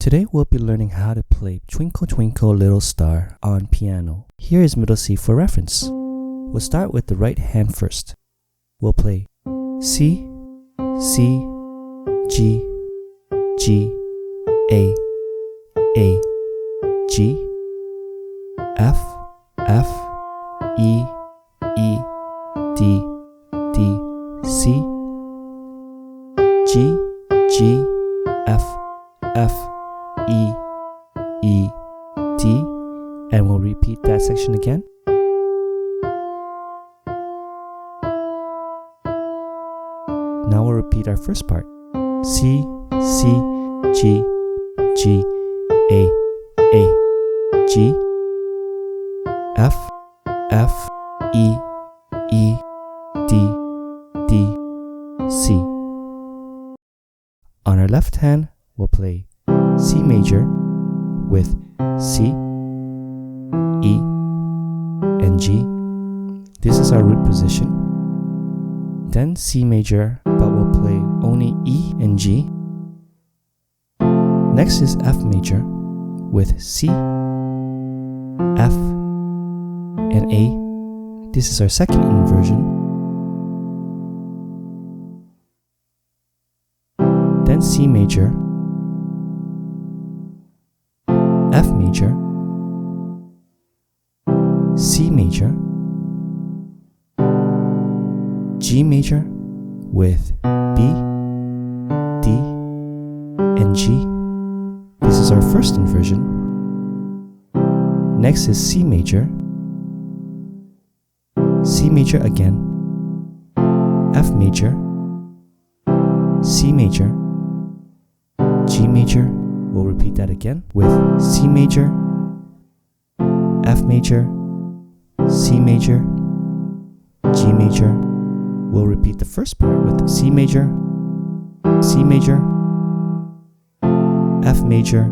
Today we'll be learning how to play Twinkle Twinkle Little Star on piano. Here is middle C for reference. We'll start with the right hand first. We'll play C, C, G, G, A, G, F, F, E, E, D, D, C, G, G, F, F, E, E, D, and we'll repeat that section again. Now we'll repeat our first part. C, C, G, G, A, G, F, F, E, E, D, D, C. On our left hand, we'll play C major with C, E, and G. This is our root position. Then C major, but we'll play only E and G. Next is F major with C, F, and A. This is our second inversion. Then C major, F major, C major, G major with B, D, and G. This is our first inversion. Next is C major, C major again, F major, C major, G major. We'll repeat that again with C major, F major, C major, G major. We'll repeat the first part with C major, C major, F major,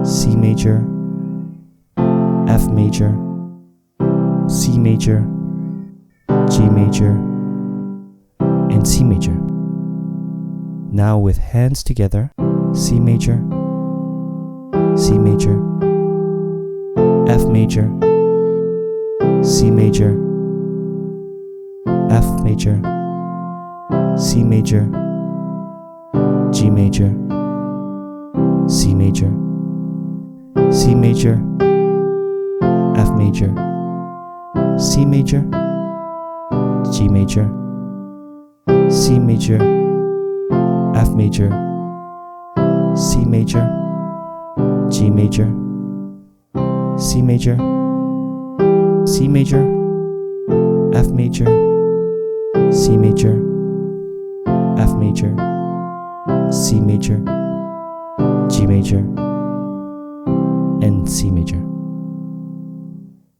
C major, F major, C major, G major, and C major. Now with hands together, C major, C major, F major, C major, F major, C major, G major, C major, C major, F major, C major, G major, C major, F major, C major, G major, C major, C major, F major, C major, F major, C major, G major, and C major.